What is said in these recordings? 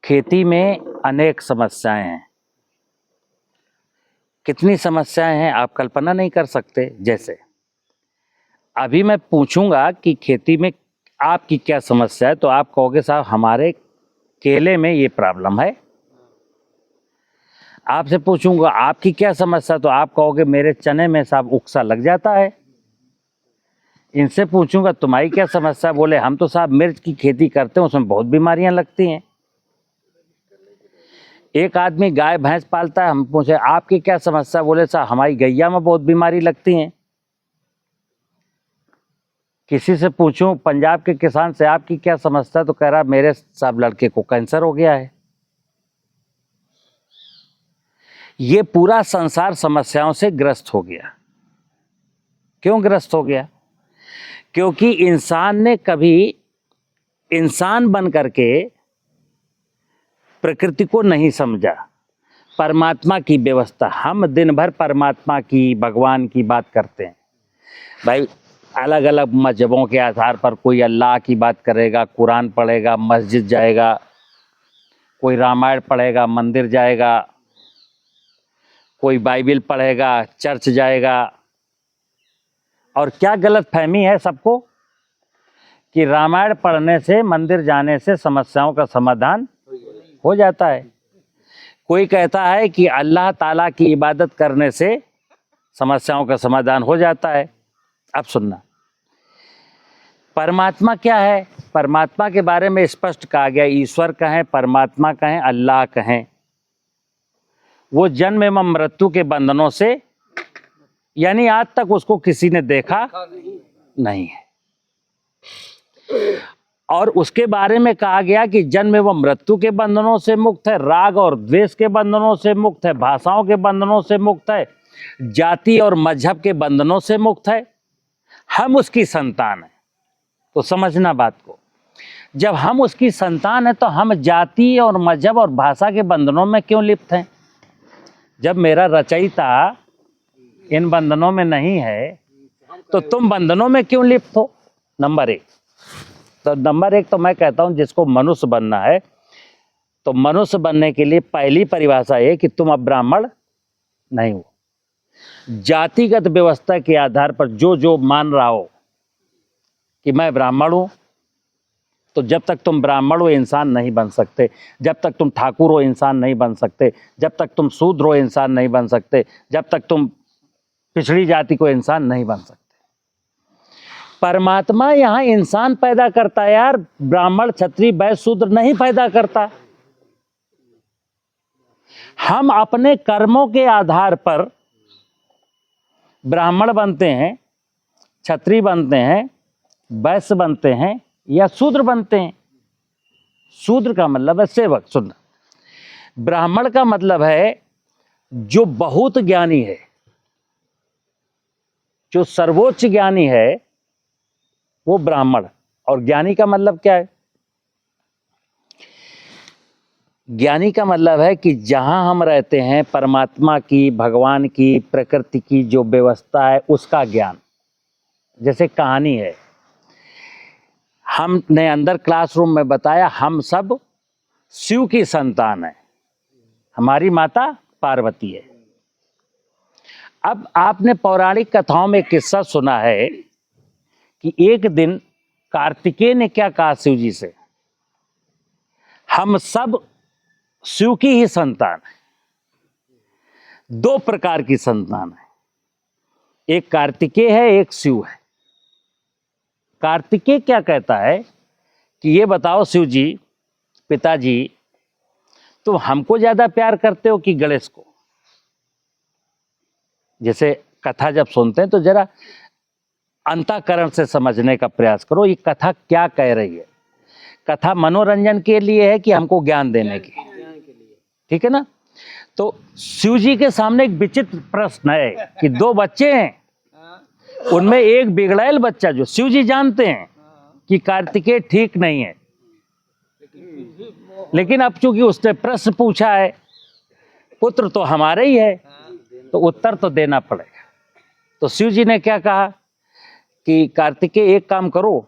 खेती में अनेक समस्याएं हैं। कितनी समस्याएं हैं आप कल्पना नहीं कर सकते। जैसे अभी मैं पूछूंगा कि खेती में आपकी क्या समस्या है, तो आप कहोगे साहब हमारे केले में ये प्रॉब्लम है। आपसे पूछूंगा आपकी क्या समस्या, तो आप कहोगे मेरे चने में साहब उकसा लग जाता है। इनसे पूछूंगा तुम्हारी क्या समस्या, बोले हम तो साहब मिर्च की खेती करते हैं, उसमें बहुत बीमारियां लगती हैं। एक आदमी गाय भैंस पालता है, हम पूछे आपकी क्या समस्या, बोले साहब हमारी गैया में बहुत बीमारी लगती हैं। किसी से पूछूं पंजाब के किसान से आपकी क्या समस्या, तो कह रहा मेरे साहब लड़के को कैंसर हो गया है। ये पूरा संसार समस्याओं से ग्रस्त हो गया। क्यों ग्रस्त हो गया? क्योंकि इंसान ने कभी इंसान बन करके प्रकृति को नहीं समझा, परमात्मा की व्यवस्था। हम दिन भर परमात्मा की, भगवान की बात करते हैं। भाई अलग अलग मजहबों के आधार पर कोई अल्लाह की बात करेगा, कुरान पढ़ेगा, मस्जिद जाएगा, कोई रामायण पढ़ेगा, मंदिर जाएगा, कोई बाइबल पढ़ेगा, चर्च जाएगा। और क्या गलत फहमी है सबको कि रामायण पढ़ने से, मंदिर जाने से समस्याओं का समाधान हो जाता है। कोई कहता है कि अल्लाह ताला की इबादत करने से समस्याओं का समाधान हो जाता है। अब सुनना, परमात्मा क्या है? परमात्मा के बारे में स्पष्ट कहा गया, ईश्वर कहें, परमात्मा कहें, अल्लाह कहें, वो जन्म एवं मृत्यु के बंधनों से, यानी आज तक उसको किसी ने देखा नहीं है। और उसके बारे में कहा गया कि जन्म एवं मृत्यु के बंधनों से मुक्त है, राग और द्वेष के बंधनों से मुक्त है, भाषाओं के बंधनों से मुक्त है, जाति और मजहब के बंधनों से मुक्त है। हम उसकी संतान हैं। तो समझना बात को, जब हम उसकी संतान हैं तो हम जाति और मजहब और भाषा के बंधनों में क्यों लिप्त हैं? जब मेरा रचयिता इन बंधनों में नहीं है तो तुम बंधनों में क्यों लिप्त हो? नंबर एक तो मैं कहता हूं जिसको मनुष्य बनना है तो मनुष्य बनने के लिए पहली परिभाषा है कि तुम अब ब्राह्मण नहीं हो। जातिगत व्यवस्था के आधार पर जो मान रहा हो कि मैं ब्राह्मण हूं, तो जब तक तुम ब्राह्मण हो इंसान नहीं बन सकते, जब तक तुम ठाकुर हो इंसान नहीं बन सकते, जब तक तुम शूद्र हो इंसान नहीं बन सकते, जब तक तुम पिछड़ी जाति को इंसान नहीं बन सकते। परमात्मा यहां इंसान पैदा करता है यार, ब्राह्मण क्षत्रिय वैश्य शूद्र नहीं पैदा करता। हम अपने कर्मों के आधार पर ब्राह्मण बनते हैं, क्षत्रिय बनते हैं, वैश्य बनते हैं या शूद्र बनते हैं। शूद्र का मतलब है सेवक। सुनना, ब्राह्मण का मतलब है जो बहुत ज्ञानी है, जो सर्वोच्च ज्ञानी है, वो ब्राह्मण। और ज्ञानी का मतलब क्या है? ज्ञानी का मतलब है कि जहां हम रहते हैं परमात्मा की, भगवान की, प्रकृति की जो व्यवस्था है उसका ज्ञान। जैसे कहानी है, हमने अंदर क्लासरूम में बताया हम सब शिव की संतान है, हमारी माता पार्वती है। अब आपने पौराणिक कथाओं में एक किस्सा सुना है कि एक दिन कार्तिकेय ने क्या कहा शिव जी से, हम सब शिव की ही संतान है। दो प्रकार की संतान है, एक कार्तिकेय है, एक शिव है। कार्तिकेय क्या कहता है कि ये बताओ शिव जी, पिताजी, तुम हमको ज्यादा प्यार करते हो कि गणेश को? जैसे कथा जब सुनते हैं तो जरा अंतःकरण से समझने का प्रयास करो, ये कथा क्या कह रही है। कथा मनोरंजन के लिए है कि हमको ज्ञान देने की? ठीक है ना? तो शिव जी के सामने एक विचित्र प्रश्न है कि दो बच्चे हैं, उनमें एक बिगड़ैल बच्चा, जो शिव जी जानते हैं कि कार्तिकेय ठीक नहीं है, लेकिन अब चूंकि उसने प्रश्न पूछा है, पुत्र तो हमारे ही है, तो उत्तर तो देना पड़ेगा। तो शिव जी ने क्या कहा कि कार्तिकेय एक काम करो,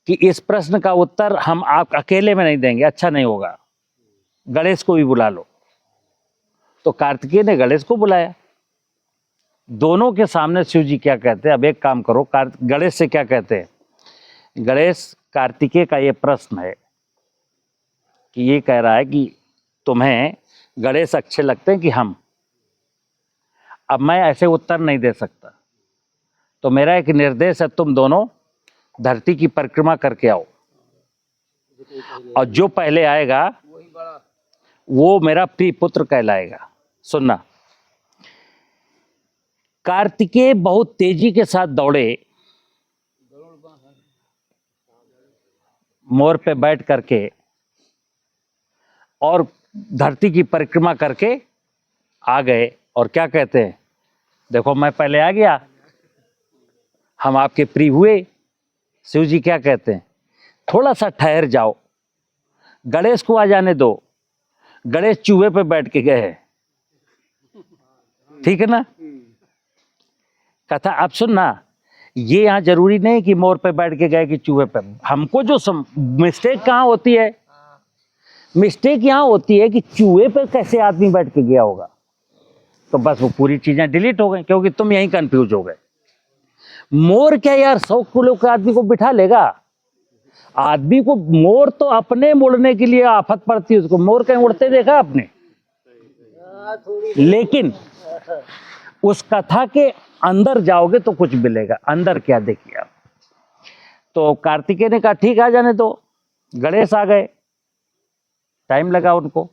कि इस प्रश्न का उत्तर हम आप अकेले में नहीं देंगे, अच्छा नहीं होगा, गणेश को भी बुला लो। तो कार्तिकेय ने गणेश को बुलाया। दोनों के सामने शिव जी क्या कहते हैं, अब एक काम करो, गणेश से क्या कहते हैं? गणेश, कार्तिकेय का ये प्रश्न है कि ये कह रहा है कि तुम्हें गणेश अच्छे लगते हैं कि हम? अब मैं ऐसे उत्तर नहीं दे सकता, तो मेरा एक निर्देश है, तुम दोनों धरती की परिक्रमा करके आओ, और जो पहले आएगा वो मेरा प्रिय पुत्र कहलाएगा। सुनना, कार्तिकेय बहुत तेजी के साथ दौड़े, मोर पे बैठ करके, और धरती की परिक्रमा करके आ गए। और क्या कहते हैं, देखो मैं पहले आ गया, हम आपके प्रिय हुए। शिव जी क्या कहते हैं, थोड़ा सा ठहर जाओ, गणेश को आ जाने दो। गणेश चूहे पे बैठ के गए हैं, ठीक है ना कथा। आप सुनना, ये यहाँ जरूरी नहीं कि मोर पे बैठ के गए कि चूहे पे। हमको जो मिस्टेक कहाँ होती है, मिस्टेक यहाँ होती है कि चूहे पे कैसे आदमी बैठ के गया होगा। तो बस वो पूरी चीजें डिलीट हो गई, क्योंकि तुम यहीं कंफ्यूज हो गए। मोर क्या यार 100 किलो के आदमी को बिठा लेगा? आदमी को मोर तो अपने मुड़ने के लिए आफत पड़ती है उसको। मोर कहीं उड़ते देखा आपने? लेकिन उस कथा के अंदर जाओगे तो कुछ मिलेगा। अंदर क्या देखिए आप। तो कार्तिकेय ने कहा ठीक आ जाने दो। गणेश आ गए, टाइम लगा उनको।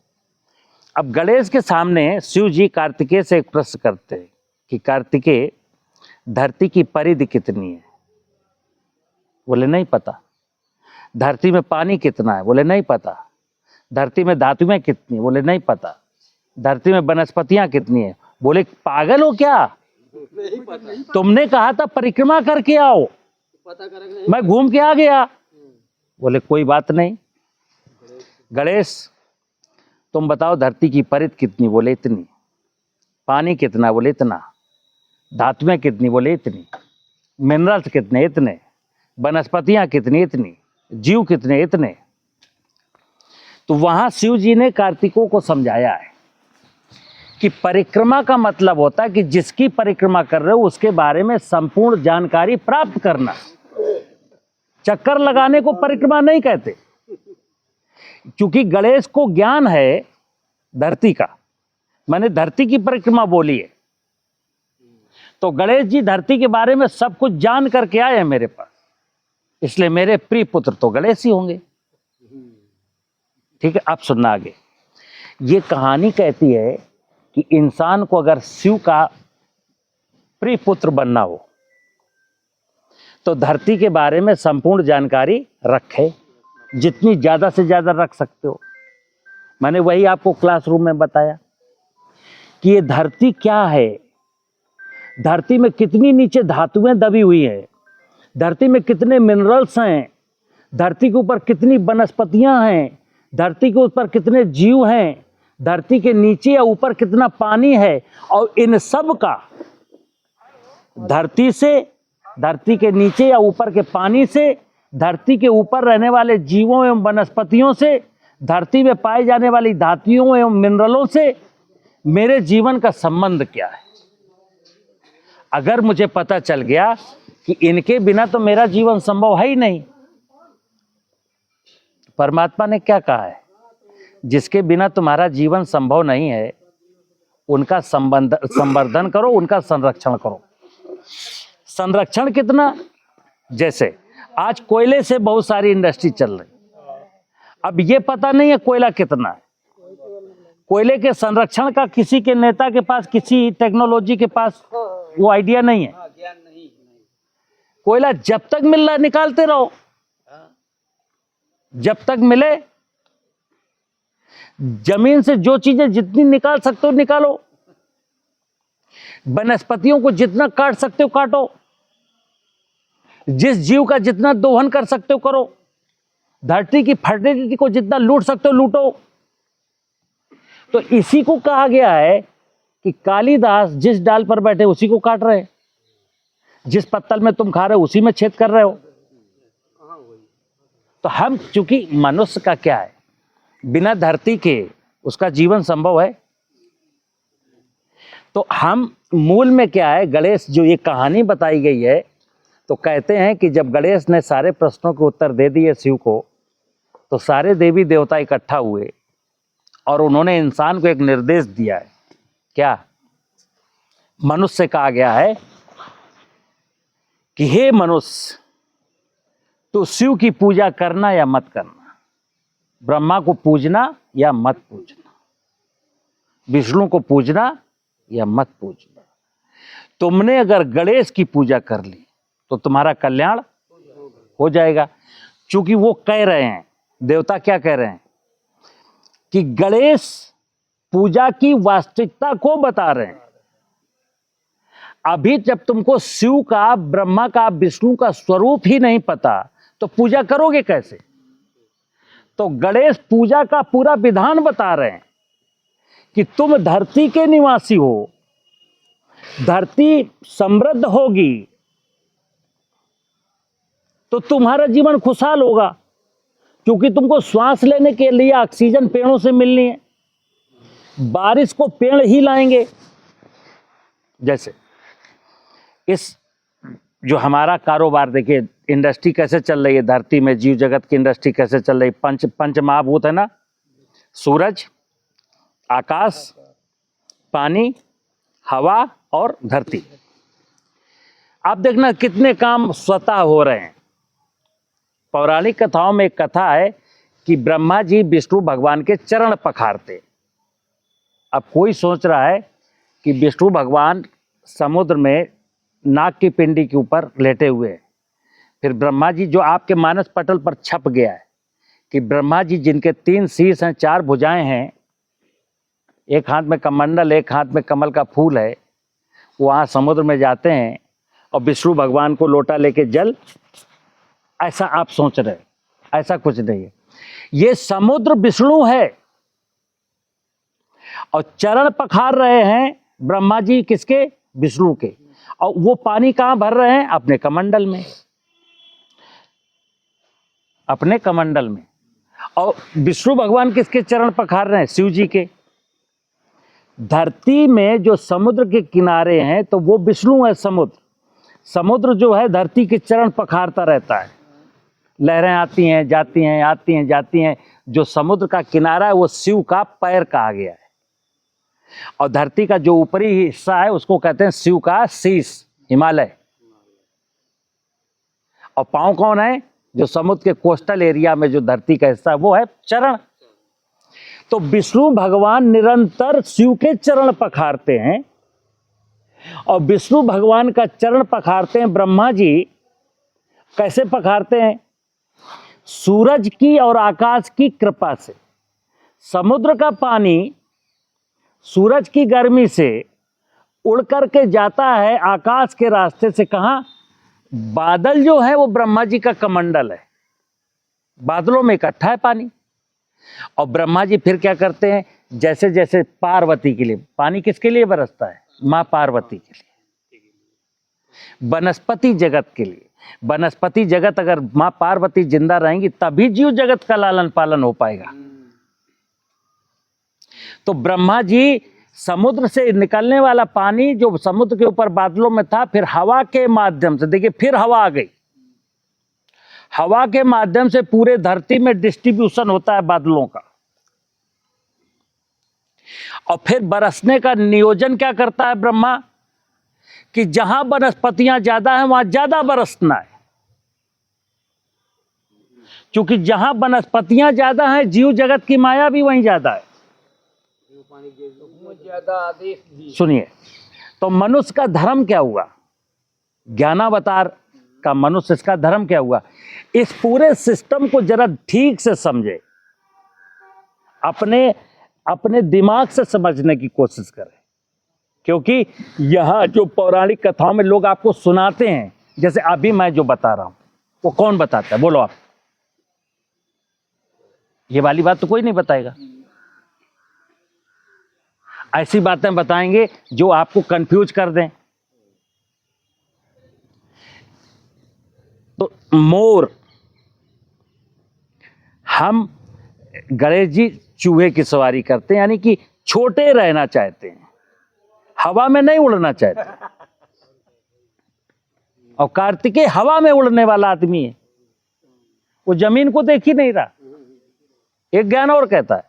अब गणेश के सामने शिव जी कार्तिकेय से एक प्रश्न करते हैं कि कार्तिकेय, धरती की परिधि कितनी है? बोले नहीं पता। धरती में पानी कितना है? बोले नहीं पता। धरती में धातुएं कितनी? बोले नहीं पता। धरती में वनस्पतियां कितनी है? बोले पागल हो क्या, नहीं पता। तुमने कहा था परिक्रमा करके आओ, पता कर मैं घूम के आ गया। बोले कोई बात नहीं। गणेश तुम बताओ धरती की परिधि कितनी? बोले इतनी। पानी कितना? बोले इतना। धातुएं कितनी? बोले इतनी। मिनरल्स कितने? इतने। वनस्पतियां कितनी? इतनी। जीव कितने? इतने। तो वहां शिव जी ने कार्तिकों को समझाया है कि परिक्रमा का मतलब होता है कि जिसकी परिक्रमा कर रहे हो उसके बारे में संपूर्ण जानकारी प्राप्त करना। चक्कर लगाने को परिक्रमा नहीं कहते, क्योंकि गणेश को ज्ञान है धरती का। मैंने धरती की परिक्रमा बोली है, तो गणेश जी धरती के बारे में सब कुछ जान करके आए हैं मेरे पास, इसलिए मेरे प्रिय पुत्र तो गणेश ही होंगे। ठीक है, अब सुनना आगे। ये कहानी कहती है कि इंसान को अगर शिव का प्रिय पुत्र बनना हो तो धरती के बारे में संपूर्ण जानकारी रखे, जितनी ज्यादा से ज्यादा रख सकते हो। मैंने वही आपको क्लासरूम में बताया कि ये धरती क्या है, धरती में कितनी नीचे धातुएं दबी हुई है, धरती में कितने मिनरल्स हैं, धरती के ऊपर कितनी वनस्पतियां हैं, धरती के ऊपर कितने जीव हैं, धरती के नीचे या ऊपर कितना पानी है, और इन सब का धरती से, धरती के नीचे या ऊपर के पानी से, धरती के ऊपर रहने वाले जीवों एवं वनस्पतियों से, धरती में पाई जाने वाली धातुओं एवं मिनरलों से मेरे जीवन का संबंध क्या है। अगर मुझे पता चल गया कि इनके बिना तो मेरा जीवन संभव है ही नहीं। परमात्मा ने क्या कहा है, जिसके बिना तुम्हारा जीवन संभव नहीं है उनका संवर्धन करो, उनका संरक्षण करो। संरक्षण कितना? जैसे आज कोयले से बहुत सारी इंडस्ट्री चल रही, अब ये पता नहीं है कोयला कितना है। कोयले के संरक्षण का किसी के नेता के पास, किसी टेक्नोलॉजी के पास वो आइडिया नहीं है। कोयला जब तक मिल रहा निकालते रहो, जब तक मिले। जमीन से जो चीजें जितनी निकाल सकते हो निकालो, वनस्पतियों को जितना काट सकते हो काटो, जिस जीव का जितना दोहन कर सकते हो करो, धरती की फर्टिलिटी को जितना लूट सकते हो लूटो। तो इसी को कहा गया है कि कालिदास जिस डाल पर बैठे उसी को काट रहे, जिस पत्तल में तुम खा रहे हो उसी में छेद कर रहे हो। तो हम, चूंकि मनुष्य का क्या है, बिना धरती के उसका जीवन संभव है। तो हम मूल में क्या है, गणेश जो ये कहानी बताई गई है, तो कहते हैं कि जब गणेश ने सारे प्रश्नों के उत्तर दे दिए शिव को, तो सारे देवी देवता इकट्ठा हुए और उन्होंने इंसान को एक निर्देश दिया है। क्या? मनुष्य से कहा गया है कि हे मनुष्य, तो शिव की पूजा करना या मत करना, ब्रह्मा को पूजना या मत पूजना, विष्णु को पूजना या मत पूजना। तुमने अगर गणेश की पूजा कर ली तो तुम्हारा कल्याण हो जाएगा। क्योंकि वो कह रहे हैं, देवता क्या कह रहे हैं कि गणेश पूजा की वास्तविकता को बता रहे हैं। अभी जब तुमको शिव का, ब्रह्मा का, विष्णु का स्वरूप ही नहीं पता तो पूजा करोगे कैसे? तो गणेश पूजा का पूरा विधान बता रहे हैं कि तुम धरती के निवासी हो, धरती समृद्ध होगी तो तुम्हारा जीवन खुशहाल होगा, क्योंकि तुमको श्वास लेने के लिए ऑक्सीजन पेड़ों से मिलनी है, बारिश को पेड़ ही लाएंगे। जैसे इस जो हमारा कारोबार देखिए, इंडस्ट्री कैसे चल रही है धरती में, जीव जगत की इंडस्ट्री कैसे चल रही है। पंच महाभूत है ना, सूरज, आकाश, पानी, हवा और धरती। आप देखना कितने काम स्वतः हो रहे हैं। पौराणिक कथाओं में एक कथा है कि ब्रह्मा जी विष्णु भगवान के चरण पखारते। अब कोई सोच रहा है कि विष्णु भगवान समुद्र में नाग की पिंडी के ऊपर लेटे हुए हैं। फिर ब्रह्मा जी, जो आपके मानस पटल पर छप गया है कि ब्रह्मा जी जिनके 3 शीर्ष हैं, 4 भुजाएं हैं, एक हाथ में कमंडल, एक हाथ में कमल का फूल है, वहाँ समुद्र में जाते हैं और विष्णु भगवान को लोटा लेके जल, ऐसा आप सोच रहे, ऐसा कुछ नहीं है। ये समुद्र विष्णु है और चरण पखार रहे हैं ब्रह्मा जी, किसके? विष्णु के। और वो पानी कहाँ भर रहे हैं? अपने कमंडल में, अपने कमंडल में। और विष्णु भगवान किसके चरण पखार रहे हैं? शिव जी के। धरती में जो समुद्र के किनारे हैं तो वो विष्णु है। समुद्र जो है धरती के चरण पखारता रहता है, लहरें आती हैं जाती हैं, आती हैं जाती हैं। जो समुद्र का किनारा है वो शिव का पैर कहा गया है, और धरती का जो ऊपरी हिस्सा है उसको कहते हैं शिव का शीश, हिमालय। और पांव कौन है? जो समुद्र के कोस्टल एरिया में जो धरती का हिस्सा है वो है चरण। तो विष्णु भगवान निरंतर शिव के चरण पखारते हैं, और विष्णु भगवान का चरण पखारते हैं ब्रह्मा जी। कैसे पखारते हैं? सूरज की और आकाश की कृपा से। समुद्र का पानी सूरज की गर्मी से उड़ करके जाता है आकाश के रास्ते से। कहां? बादल जो है वो ब्रह्मा जी का कमंडल है, बादलों में इकट्ठा है पानी। और ब्रह्मा जी फिर क्या करते हैं? जैसे जैसे पार्वती के लिए पानी किसके लिए बरसता है? मां पार्वती के लिए, वनस्पति जगत के लिए। वनस्पति जगत, अगर मां पार्वती जिंदा रहेंगी तभी जीव जगत का लालन पालन हो पाएगा। तो ब्रह्मा जी समुद्र से निकलने वाला पानी जो समुद्र के ऊपर बादलों में था, फिर हवा के माध्यम से, देखिए फिर हवा आ गई, हवा के माध्यम से पूरे धरती में डिस्ट्रीब्यूशन होता है बादलों का। और फिर बरसने का नियोजन क्या करता है ब्रह्मा कि जहां वनस्पतियां ज्यादा हैं वहां ज्यादा बरसना है, क्योंकि जहां वनस्पतियां ज्यादा हैं जीव जगत की माया भी वहीं ज्यादा है। सुनिए, तो मनुष्य का धर्म क्या हुआ? ज्ञानावतार का मनुष्य, इसका धर्म क्या हुआ? इस पूरे सिस्टम को जरा ठीक से समझे, अपने दिमाग से समझने की कोशिश करें। क्योंकि यहां जो पौराणिक कथाओं में लोग आपको सुनाते हैं, जैसे अभी मैं जो बता रहा हूं, वो कौन बताता है? बोलो आप। ये वाली बात तो कोई नहीं बताएगा। ऐसी बातें बताएंगे जो आपको कंफ्यूज कर दें। तो मोर हम गणेश जी चूहे की सवारी करते हैं, यानी कि छोटे रहना चाहते हैं, हवा में नहीं उड़ना चाहते। और कार्तिकेय हवा में उड़ने वाला आदमी है, वो जमीन को देख ही नहीं रहा। एक ज्ञान और कहता है।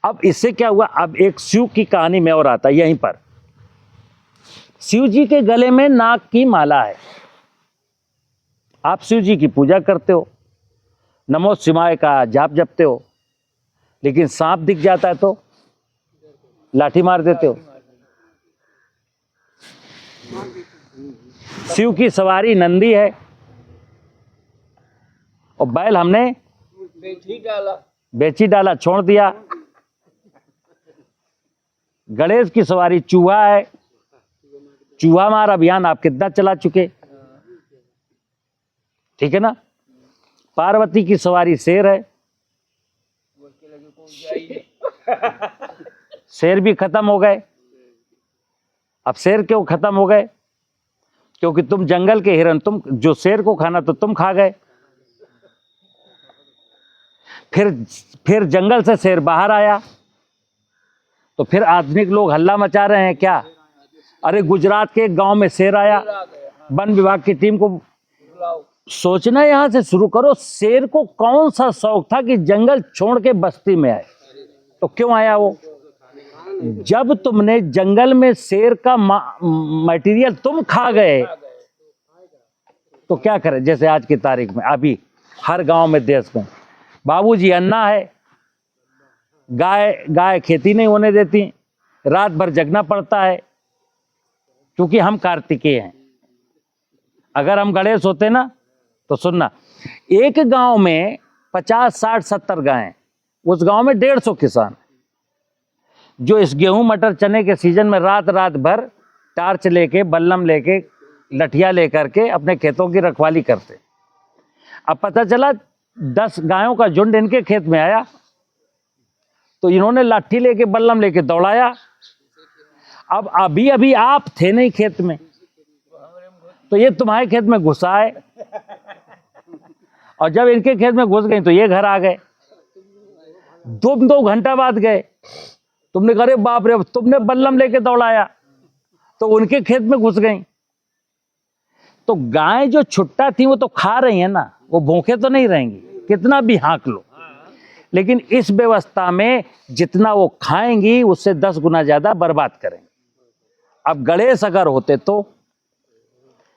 अब इससे क्या हुआ, अब एक शिव की कहानी में और आता है यहीं पर। शिव जी के गले में नाग की माला है। आप शिव जी की पूजा करते हो, नमो शिवाय का जाप जपते हो, लेकिन सांप दिख जाता है तो लाठी मार देते हो। शिव की सवारी नंदी है और बैल हमने बेची डाला, छोड़ दिया। गणेश की सवारी चूहा है, चूहा मार अभियान आप कितना चला चुके, ठीक है ना। पार्वती की सवारी शेर है, शेर भी खत्म हो गए। अब शेर क्यों खत्म हो गए, क्योंकि तुम जंगल के हिरन, तुम जो शेर को खाना तो तुम खा गए। फिर जंगल से शेर बाहर आया तो फिर आधुनिक लोग हल्ला मचा रहे हैं क्या, अरे गुजरात के एक गांव में शेर आया, वन विभाग की टीम को सोचना यहां से शुरू करो, शेर को कौन सा शौक था कि जंगल छोड़ के बस्ती में आए। तो क्यों आया वो, जब तुमने जंगल में शेर का मटेरियल तुम खा गए तो क्या करें। जैसे आज की तारीख में अभी हर गांव में देश में बाबूजी अन्ना है, गाय खेती नहीं होने देती, रात भर जगना पड़ता है, क्योंकि हम कार्तिकेय हैं। अगर हम गणेश होते ना तो सुनना, एक गांव में 50, 60, 70 गायें, उस गांव में 150 किसान जो इस गेहूं मटर चने के सीजन में रात भर टार्च लेके, बल्लम लेके, लठिया लेकर के अपने खेतों की रखवाली करते। अब पता चला 10 गायों का झुंड इनके खेत में आया तो इन्होंने लाठी लेके, बल्लम लेके दौड़ाया। अब अभी आप थे नहीं खेत में, तो ये तुम्हारे खेत में घुसा है, और जब इनके खेत में घुस गई तो ये घर आ गए। 2 घंटा बाद गए, तुमने कहा बाप रे, तुमने बल्लम लेके दौड़ाया, तो उनके खेत में घुस गई। तो गाय जो छुट्टा थी वो तो खा रही है ना, वो भूखे तो नहीं रहेंगी, कितना भी हाँक लो। लेकिन इस व्यवस्था में जितना वो खाएंगी उससे 10 गुना ज्यादा बर्बाद करेंगे। अब गणेश अगर होते तो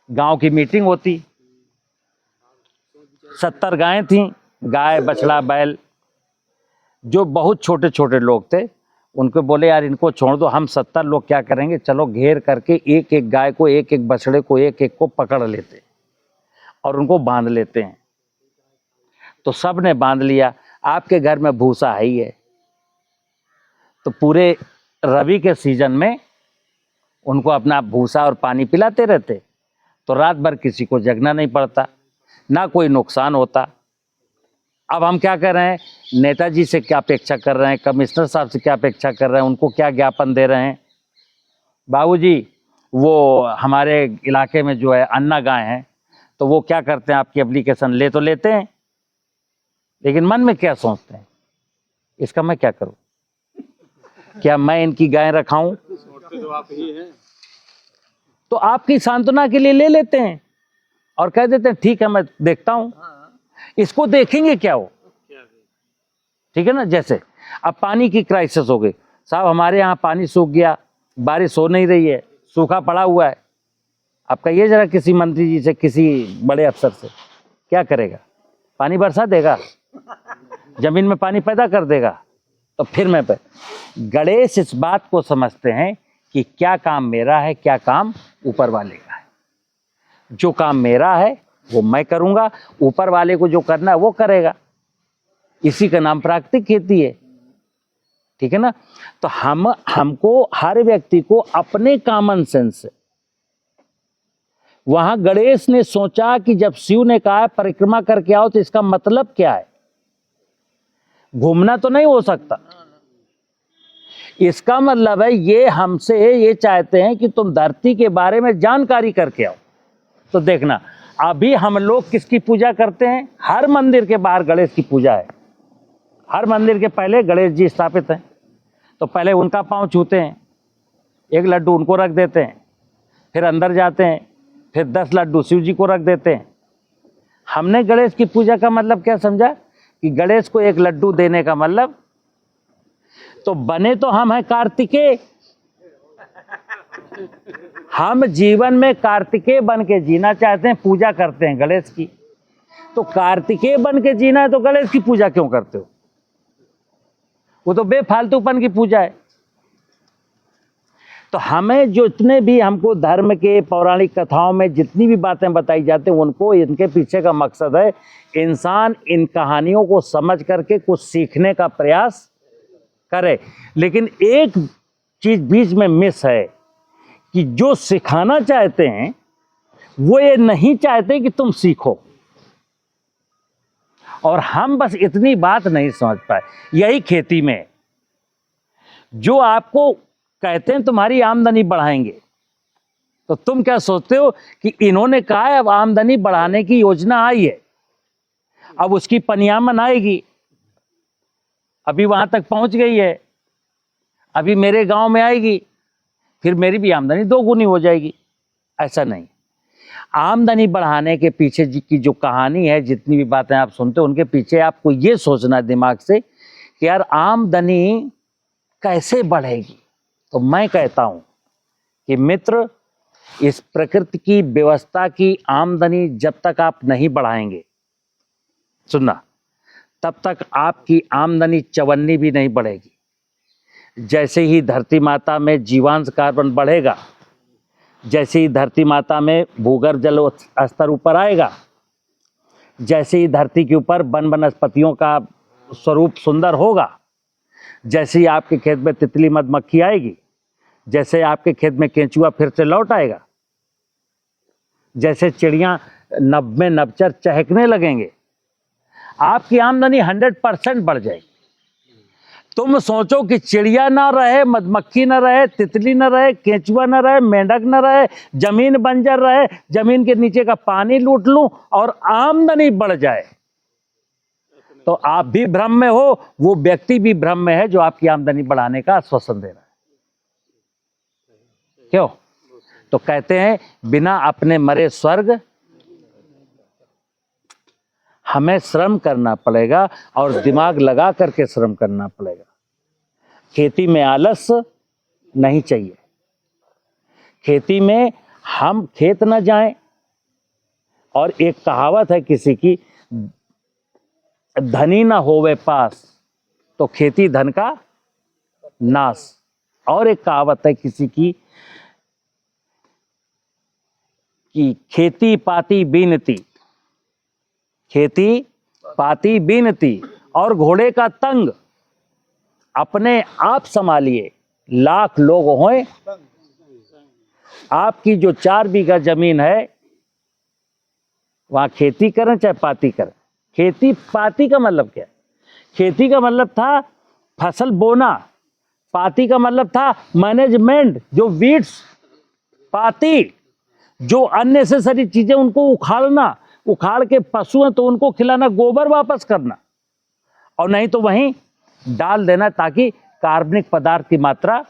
गांव की मीटिंग होती, 70 गायें थीं, गाय बछड़ा बैल, जो बहुत छोटे छोटे लोग थे उनको बोले यार इनको छोड़ दो, हम 70 लोग क्या करेंगे, चलो घेर करके एक एक गाय को, एक एक बछड़े को, एक एक को पकड़ लेते और उनको बांध लेते हैं। तो सब ने बांध लिया। आपके घर में भूसा है ही है, तो पूरे रबी के सीजन में उनको अपना भूसा और पानी पिलाते रहते, तो रात भर किसी को जगना नहीं पड़ता, ना कोई नुकसान होता। अब हम क्या कर रहे हैं, नेताजी से क्या अपेक्षा कर रहे हैं, कमिश्नर साहब से क्या अपेक्षा कर रहे हैं, उनको क्या ज्ञापन दे रहे हैं, बाबूजी वो हमारे इलाके में जो है अन्ना गाय है, तो वो क्या करते हैं, आपकी एप्लीकेशन ले तो लेते हैं, लेकिन मन में क्या सोचते हैं, इसका मैं क्या करूं, क्या मैं इनकी गाय रखाऊं। तो आप ही हैं, तो आपकी सांत्वना के लिए ले लेते हैं और कह देते हैं ठीक है मैं देखता हूं। इसको देखेंगे क्या वो, ठीक है ना। जैसे अब पानी की क्राइसिस हो गई, साहब हमारे यहाँ पानी सूख गया, बारिश हो नहीं रही है, सूखा पड़ा हुआ है। आप कहिए जरा किसी मंत्री जी से, किसी बड़े अफसर से, क्या करेगा, पानी बरसा देगा, जमीन में पानी पैदा कर देगा। तो फिर मैं गणेश इस बात को समझते हैं कि क्या काम मेरा है, क्या काम ऊपर वाले का है। जो काम मेरा है वो मैं करूंगा, ऊपर वाले को जो करना है वो करेगा। इसी का नाम प्राकृतिक खेती है, ठीक है ना। तो हमको हर व्यक्ति को अपने कॉमन सेंस से, वहां गणेश ने सोचा कि जब शिव ने कहा परिक्रमा करके आओ, तो इसका मतलब क्या है, घूमना तो नहीं हो सकता। इसका मतलब है ये हमसे ये चाहते हैं कि तुम धरती के बारे में जानकारी करके आओ। तो देखना, अभी हम लोग किसकी पूजा करते हैं, हर मंदिर के बाहर गणेश की पूजा है। हर मंदिर के पहले गणेश जी स्थापित हैं, तो पहले उनका पांव छूते हैं, एक लड्डू उनको रख देते हैं, फिर अंदर जाते हैं, फिर 10 लड्डू शिव जी को रख देते हैं। हमने गणेश की पूजा का मतलब क्या समझा कि गणेश को एक लड्डू देने का मतलब, तो बने तो हम हैं कार्तिकेय, हम जीवन में कार्तिकेय बन के जीना चाहते हैं, पूजा करते हैं गणेश की। तो कार्तिकेय बन के जीना है तो गणेश की पूजा क्यों करते हो? वो तो बेफालतूपन की पूजा है। तो हमें जो इतने भी हमको धर्म के पौराणिक कथाओं में जितनी भी बातें बताई जाती हैं, उनको इनके पीछे का मकसद है इंसान इन कहानियों को समझ करके कुछ सीखने का प्रयास करे। लेकिन एक चीज बीच में मिस है कि जो सिखाना चाहते हैं वो ये नहीं चाहते कि तुम सीखो, और हम बस इतनी बात नहीं समझ पाए। यही खेती में जो आपको कहते हैं तुम्हारी आमदनी बढ़ाएंगे, तो तुम क्या सोचते हो कि इन्होंने कहा है अब आमदनी बढ़ाने की योजना आई है, अब उसकी पनियामन आएगी, अभी वहां तक पहुंच गई है, अभी मेरे गांव में आएगी, फिर मेरी भी आमदनी 2 गुनी हो जाएगी। ऐसा नहीं। आमदनी बढ़ाने के पीछे की जो कहानी है, जितनी भी बातें आप सुनते हो, उनके पीछे आपको ये सोचना है दिमाग से कि यार आमदनी कैसे बढ़ेगी। तो मैं कहता हूं कि मित्र, इस प्रकृति की व्यवस्था की आमदनी जब तक आप नहीं बढ़ाएंगे, सुनना, तब तक आपकी आमदनी चवन्नी भी नहीं बढ़ेगी। जैसे ही धरती माता में जीवांश कार्बन बढ़ेगा, जैसे ही धरती माता में भूगर्भ जल स्तर ऊपर आएगा, जैसे ही धरती के ऊपर वन वनस्पतियों का स्वरूप सुंदर होगा, जैसे ही आपके खेत में तितली मधुमक्खी आएगी, जैसे आपके खेत में केंचुआ फिर से लौट आएगा, जैसे चिड़ियां नभ में नभचर चहकने लगेंगे, आपकी आमदनी 100% बढ़ जाएगी। तुम सोचो कि चिड़िया ना रहे, मधुमक्खी ना रहे, तितली ना रहे, केंचुआ ना रहे, मेंढक ना रहे, जमीन बंजर रहे, जमीन के नीचे का पानी लूट लूं और आमदनी बढ़ जाए, तो आप भी भ्रम में हो, वो व्यक्ति भी भ्रम में है जो आपकी आमदनी बढ़ाने का आश्वासन दे रहा है। क्यों? तो कहते हैं बिना अपने मरे स्वर्ग, हमें श्रम करना पड़ेगा और दिमाग लगा करके श्रम करना पड़ेगा। खेती में आलस नहीं चाहिए। खेती में हम खेत न जाएं, और एक कहावत है किसी की, धनी ना होवे पास तो खेती धन का नाश। और एक कहावत है किसी की कि खेती पाती बीनती, खेती पाती बीनती और घोड़े का तंग, अपने आप संभालिए लाख लोग होए। आपकी जो 4 बीघा जमीन है, वहां खेती करें चाहे पाती करें। खेती पाती का मतलब क्या है? खेती का मतलब था फसल बोना, पाती का मतलब था मैनेजमेंट, जो वीड्स, पाती जो अननेसेसरी चीजें उनको उखाड़ना, उखाड़ के पशु हैं तो उनको खिलाना, गोबर वापस करना, और नहीं तो वहीं डाल देना ताकि कार्बनिक पदार्थ की मात्रा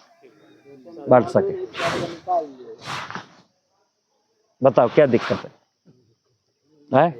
बढ़ सके। बताओ क्या दिक्कत है?